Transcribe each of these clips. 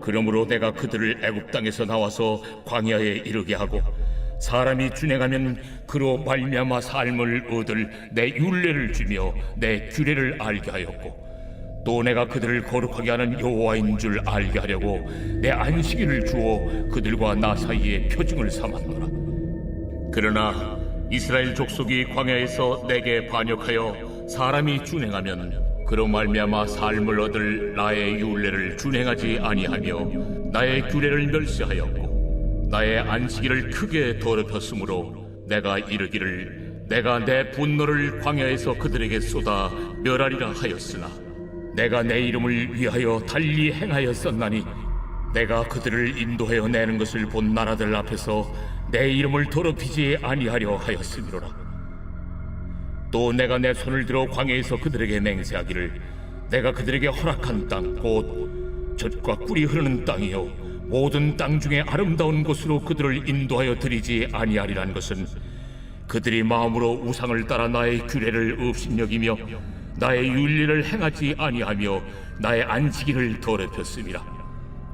그러므로 내가 그들을 애굽 땅에서 나와서 광야에 이르게 하고 사람이 준행하면 그로 말미암아 삶을 얻을 내 율례를 주며 내 규례를 알게 하였고, 또 내가 그들을 거룩하게 하는 여호와인 줄 알게 하려고 내 안식일을 주어 그들과 나 사이에 표징을 삼았노라. 그러나 이스라엘 족속이 광야에서 내게 반역하여 사람이 준행하면 그로 말미암아 삶을 얻을 나의 율례를 준행하지 아니하며 나의 규례를 멸시하였고 나의 안식일을 크게 더럽혔으므로 내가 이르기를 내가 내 분노를 광야에서 그들에게 쏟아 멸하리라 하였으나, 내가 내 이름을 위하여 달리 행하였었나니 내가 그들을 인도하여 내는 것을 본 나라들 앞에서 내 이름을 더럽히지 아니하려 하였음이로라. 또 내가 내 손을 들어 광야에서 그들에게 맹세하기를 내가 그들에게 허락한 땅 곧 젖과 꿀이 흐르는 땅이요 모든 땅 중에 아름다운 곳으로 그들을 인도하여 드리지 아니하리라는 것은 그들이 마음으로 우상을 따라 나의 규례를 업신여기며 나의 율례를 행하지 아니하며 나의 안식일을 더럽혔음이라.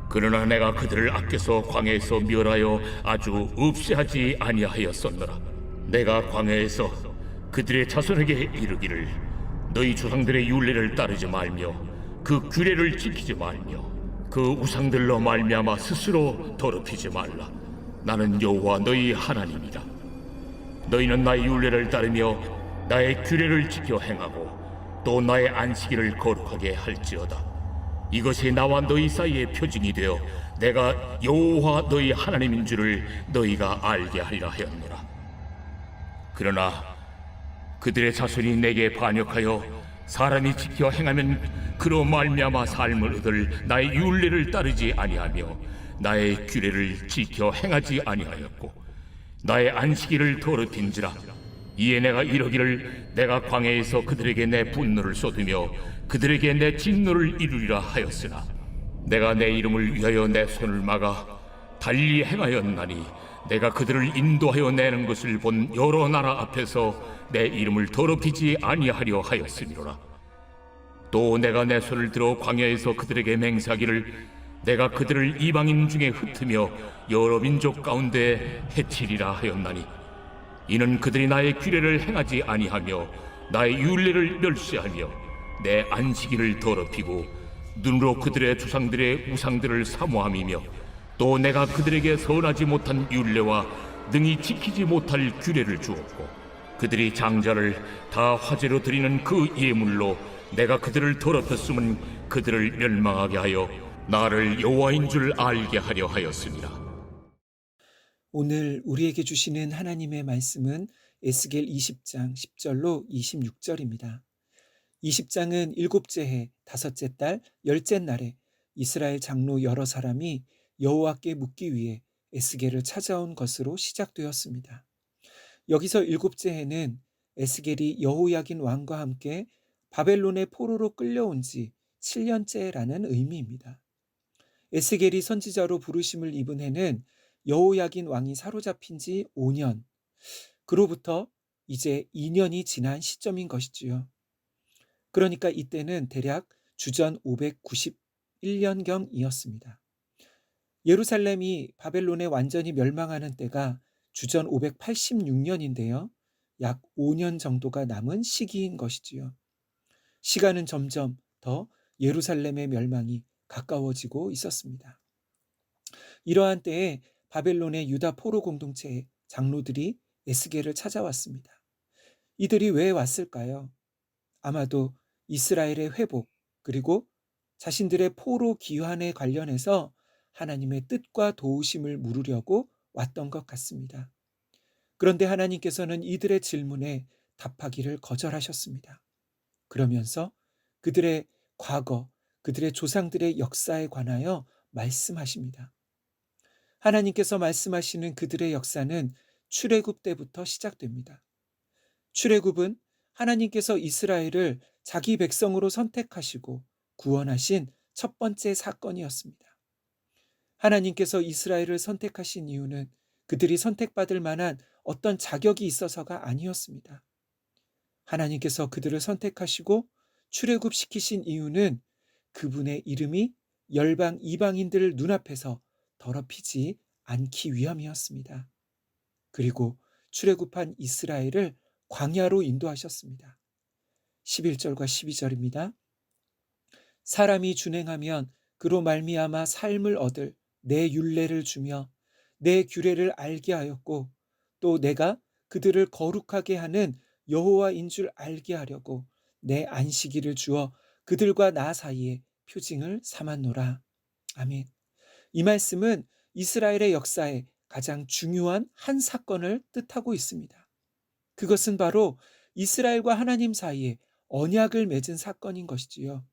그러나 내가 그들을 아껴서 광야에서 멸하여 아주 없이하지 아니하였었노라. 내가 광야에서 그들의 자손에게 이르기를 너희 조상들의 율례를 따르지 말며 그 규례를 지키지 말며 그 우상들로 말미암아 스스로 더럽히지 말라. 나는 여호와 너희 하나님이다. 너희는 나의 율례를 따르며 나의 규례를 지켜 행하고 또 나의 안식일을 거룩하게 할지어다. 이것이 나와 너희 사이의 표징이 되어 내가 여호와 너희 하나님인 줄을 너희가 알게 하리라 하였노라. 그러나 그들의 자손이 내게 반역하여 사람이 지켜 행하면 그로 말미암아 삶을 얻을 나의 율례를 따르지 아니하며 나의 규례를 지켜 행하지 아니하였고 나의 안식일을 더럽힌지라. 이에 내가 이르기를 내가 광야에서 그들에게 내 분노를 쏟으며 그들에게 내 진노를 이루리라 하였으나, 내가 내 이름을 위하여 내 손을 막아 달리 행하였나니 내가 그들을 인도하여 내는 것을 본 여러 나라 앞에서 내 이름을 더럽히지 아니하려 하였음이로라. 또 내가 내 손을 들어 광야에서 그들에게 맹세하기를 내가 그들을 이방인 중에 흩으며 여러 민족 가운데 해치리라 하였나니, 이는 그들이 나의 규례를 행하지 아니하며 나의 율례를 멸시하며 내 안식일을 더럽히고 눈으로 그들의 조상들의 우상들을 사모함이며 또 내가 그들에게 선하지 못한 율례와 능히 지키지 못할 규례를 주었고 그들이 장자를 다 화제로 드리는 그 예물로 내가 그들을 더럽혔음은 그들을 멸망하게 하여 나를 여호와인 줄 알게 하려 하였습니다. 오늘 우리에게 주시는 하나님의 말씀은 에스겔 20장 10절로 26절입니다. 20장은 일곱째 해 다섯째 달 열째 날에 이스라엘 장로 여러 사람이 여호와께 묻기 위해 에스겔을 찾아온 것으로 시작되었습니다. 여기서 일곱째 해는 에스겔이 여호야긴 왕과 함께 바벨론의 포로로 끌려온 지 7년째라는 의미입니다. 에스겔이 선지자로 부르심을 입은 해는 여호야긴 왕이 사로잡힌 지 5년, 그로부터 이제 2년이 지난 시점인 것이지요. 그러니까 이때는 대략 주전 591년경이었습니다. 예루살렘이 바벨론에 완전히 멸망하는 때가 주전 586년인데요. 약 5년 정도가 남은 시기인 것이지요. 시간은 점점 더 예루살렘의 멸망이 가까워지고 있었습니다. 이러한 때에 바벨론의 유다 포로 공동체의 장로들이 에스겔을 찾아왔습니다. 이들이 왜 왔을까요? 아마도 이스라엘의 회복 그리고 자신들의 포로 귀환에 관련해서 하나님의 뜻과 도우심을 물으려고 왔던 것 같습니다. 그런데 하나님께서는 이들의 질문에 답하기를 거절하셨습니다. 그러면서 그들의 과거, 그들의 조상들의 역사에 관하여 말씀하십니다. 하나님께서 말씀하시는 그들의 역사는 출애굽 때부터 시작됩니다. 출애굽은 하나님께서 이스라엘을 자기 백성으로 선택하시고 구원하신 첫 번째 사건이었습니다. 하나님께서 이스라엘을 선택하신 이유는 그들이 선택받을 만한 어떤 자격이 있어서가 아니었습니다. 하나님께서 그들을 선택하시고 출애굽시키신 이유는 그분의 이름이 열방 이방인들 눈앞에서 더럽히지 않기 위함이었습니다. 그리고 출애굽한 이스라엘을 광야로 인도하셨습니다. 11절과 12절입니다. 사람이 준행하면 그로 말미암아 삶을 얻을 내 율례를 주며 내 규례를 알게 하였고 또 내가 그들을 거룩하게 하는 여호와인 줄 알게 하려고 내 안식일을 주어 그들과 나 사이에 표징을 삼았노라. 아멘. 이 말씀은 이스라엘의 역사에 가장 중요한 한 사건을 뜻하고 있습니다. 그것은 바로 이스라엘과 하나님 사이에 언약을 맺은 사건인 것이지요.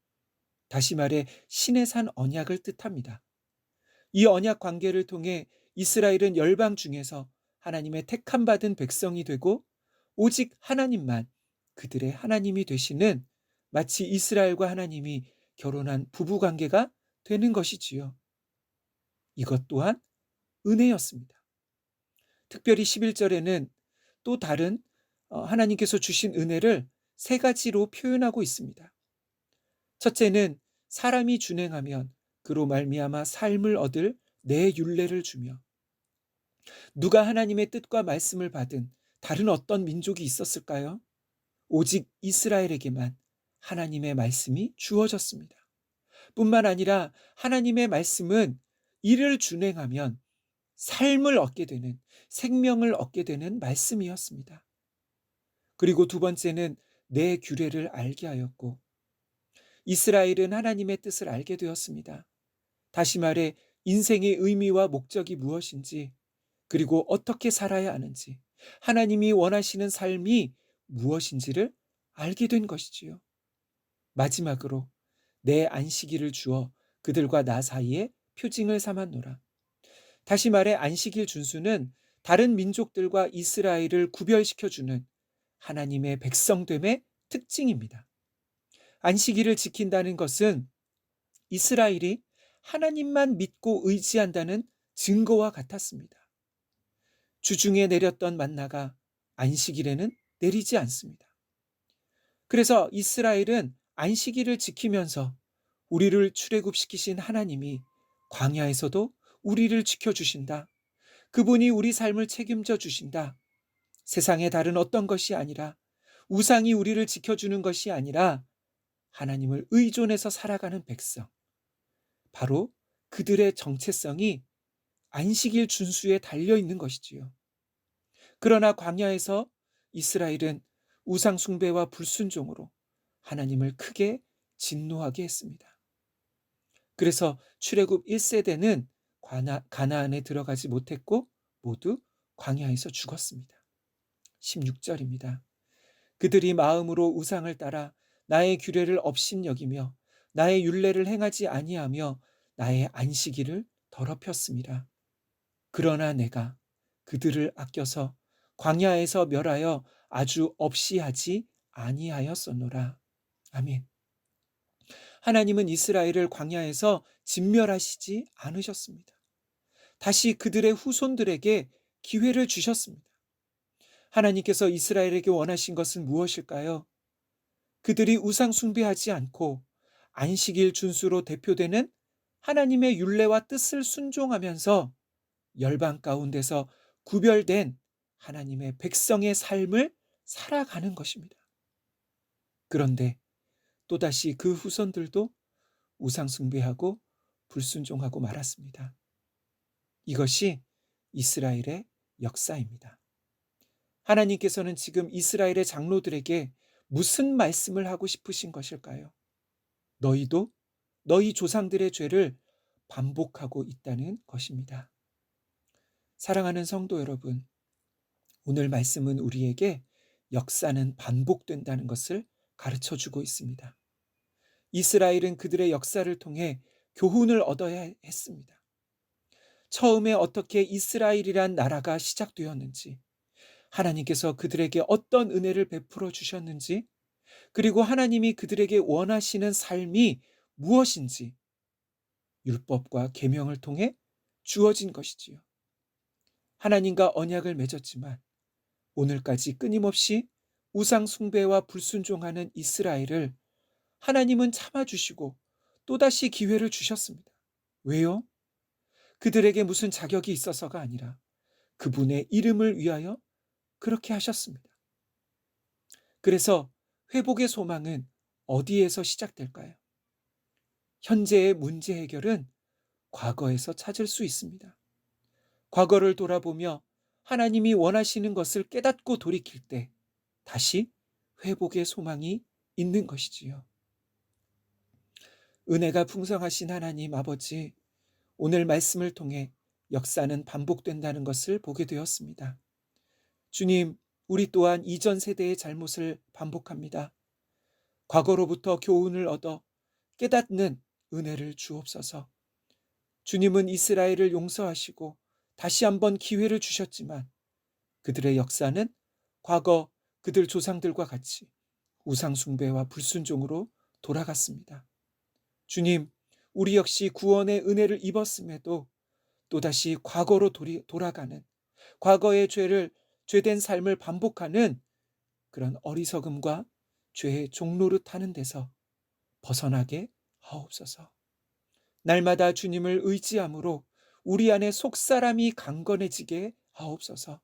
다시 말해 신의 산 언약을 뜻합니다. 이 언약 관계를 통해 이스라엘은 열방 중에서 하나님의 택함 받은 백성이 되고 오직 하나님만 그들의 하나님이 되시는 마치 이스라엘과 하나님이 결혼한 부부 관계가 되는 것이지요. 이것 또한 은혜였습니다. 특별히 11절에는 또 다른 하나님께서 주신 은혜를 세 가지로 표현하고 있습니다. 첫째는 사람이 준행하면 그로 말미암아 삶을 얻을 내 율례를 주며, 누가 하나님의 뜻과 말씀을 받은 다른 어떤 민족이 있었을까요? 오직 이스라엘에게만 하나님의 말씀이 주어졌습니다. 뿐만 아니라 하나님의 말씀은 이를 준행하면 삶을 얻게 되는, 생명을 얻게 되는 말씀이었습니다. 그리고 두 번째는 내 규례를 알게 하였고, 이스라엘은 하나님의 뜻을 알게 되었습니다. 다시 말해 인생의 의미와 목적이 무엇인지, 그리고 어떻게 살아야 하는지, 하나님이 원하시는 삶이 무엇인지를 알게 된 것이지요. 마지막으로 내 안식일을 주어 그들과 나 사이에 표징을 삼았노라. 다시 말해 안식일 준수는 다른 민족들과 이스라엘을 구별시켜주는 하나님의 백성됨의 특징입니다. 안식일을 지킨다는 것은 이스라엘이 하나님만 믿고 의지한다는 증거와 같았습니다. 주중에 내렸던 만나가 안식일에는 내리지 않습니다. 그래서 이스라엘은 안식일을 지키면서 우리를 출애굽시키신 하나님이 광야에서도 우리를 지켜주신다. 그분이 우리 삶을 책임져 주신다. 세상의 다른 어떤 것이 아니라, 우상이 우리를 지켜주는 것이 아니라 하나님을 의존해서 살아가는 백성, 바로 그들의 정체성이 안식일 준수에 달려 있는 것이지요. 그러나 광야에서 이스라엘은 우상 숭배와 불순종으로 하나님을 크게 진노하게 했습니다. 그래서 출애굽 1세대는 가나안에 들어가지 못했고 모두 광야에서 죽었습니다. 16절입니다. 그들이 마음으로 우상을 따라 나의 규례를 업신여기며 나의 율례를 행하지 아니하며 나의 안식일을 더럽혔습니다. 그러나 내가 그들을 아껴서 광야에서 멸하여 아주 없이 하지 아니하였었노라. 아멘. 하나님은 이스라엘을 광야에서 진멸하시지 않으셨습니다. 다시 그들의 후손들에게 기회를 주셨습니다. 하나님께서 이스라엘에게 원하신 것은 무엇일까요? 그들이 우상 숭배하지 않고 안식일 준수로 대표되는 하나님의 율례와 뜻을 순종하면서 열방 가운데서 구별된 하나님의 백성의 삶을 살아가는 것입니다. 그런데 또다시 그 후손들도 우상 숭배하고 불순종하고 말았습니다. 이것이 이스라엘의 역사입니다. 하나님께서는 지금 이스라엘의 장로들에게 무슨 말씀을 하고 싶으신 것일까요? 너희도 너희 조상들의 죄를 반복하고 있다는 것입니다. 사랑하는 성도 여러분, 오늘 말씀은 우리에게 역사는 반복된다는 것을 가르쳐 주고 있습니다. 이스라엘은 그들의 역사를 통해 교훈을 얻어야 했습니다. 처음에 어떻게 이스라엘이란 나라가 시작되었는지, 하나님께서 그들에게 어떤 은혜를 베풀어 주셨는지, 그리고 하나님이 그들에게 원하시는 삶이 무엇인지 율법과 계명을 통해 주어진 것이지요. 하나님과 언약을 맺었지만 오늘까지 끊임없이 우상 숭배와 불순종하는 이스라엘을 하나님은 참아주시고 또다시 기회를 주셨습니다. 왜요? 그들에게 무슨 자격이 있어서가 아니라 그분의 이름을 위하여 그렇게 하셨습니다. 그래서 회복의 소망은 어디에서 시작될까요? 현재의 문제 해결은 과거에서 찾을 수 있습니다. 과거를 돌아보며 하나님이 원하시는 것을 깨닫고 돌이킬 때 다시 회복의 소망이 있는 것이지요. 은혜가 풍성하신 하나님 아버지, 오늘 말씀을 통해 역사는 반복된다는 것을 보게 되었습니다. 주님, 우리 또한 이전 세대의 잘못을 반복합니다. 과거로부터 교훈을 얻어 깨닫는 은혜를 주옵소서. 주님은 이스라엘을 용서하시고 다시 한번 기회를 주셨지만 그들의 역사는 과거 그들 조상들과 같이 우상숭배와 불순종으로 돌아갔습니다. 주님, 우리 역시 구원의 은혜를 입었음에도 또다시 과거로 돌아가는, 과거의 죄된 삶을 반복하는 그런 어리석음과 죄의 종노릇 하는 데서 벗어나게 하옵소서. 날마다 주님을 의지함으로 우리 안에 속사람이 강건해지게 하옵소서.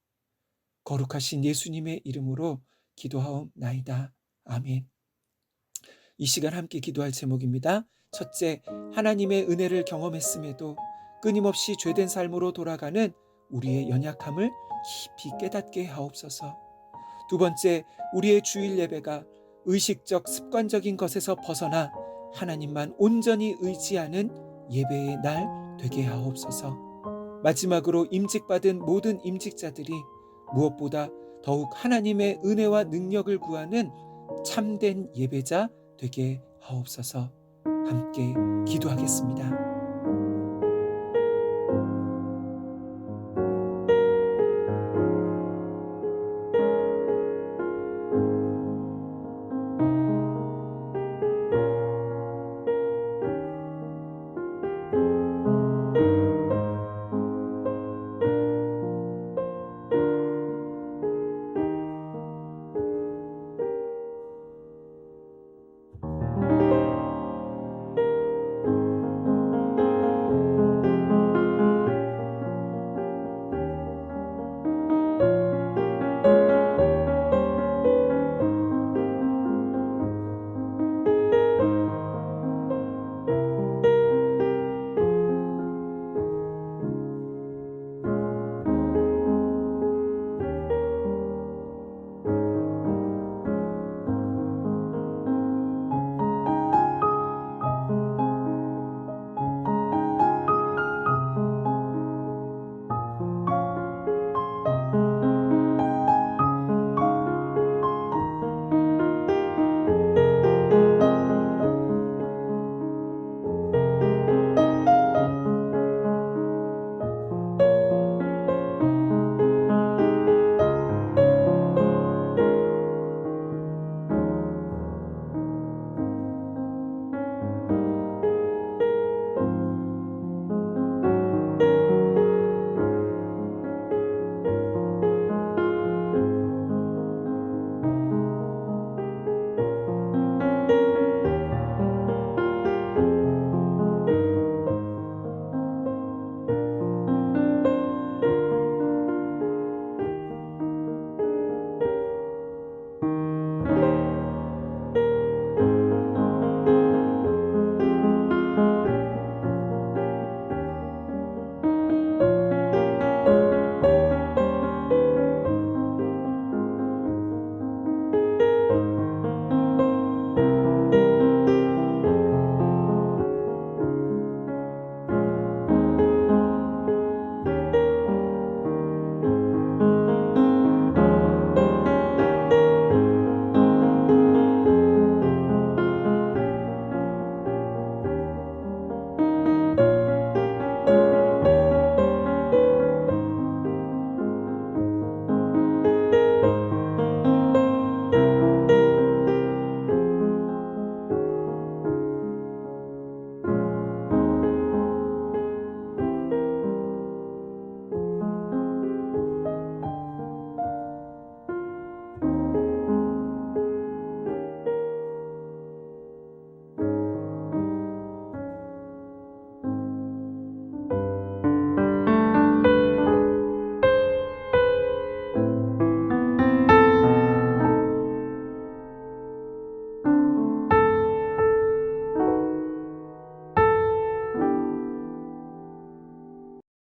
거룩하신 예수님의 이름으로 기도하옵나이다. 아멘. 이 시간 함께 기도할 제목입니다. 첫째, 하나님의 은혜를 경험했음에도 끊임없이 죄된 삶으로 돌아가는 우리의 연약함을 깊이 깨닫게 하옵소서. 두 번째, 우리의 주일 예배가 의식적 습관적인 것에서 벗어나 하나님만 온전히 의지하는 예배의 날 되게 하옵소서. 마지막으로 임직받은 모든 임직자들이 무엇보다 더욱 하나님의 은혜와 능력을 구하는 참된 예배자 되게 하옵소서. 함께 기도하겠습니다.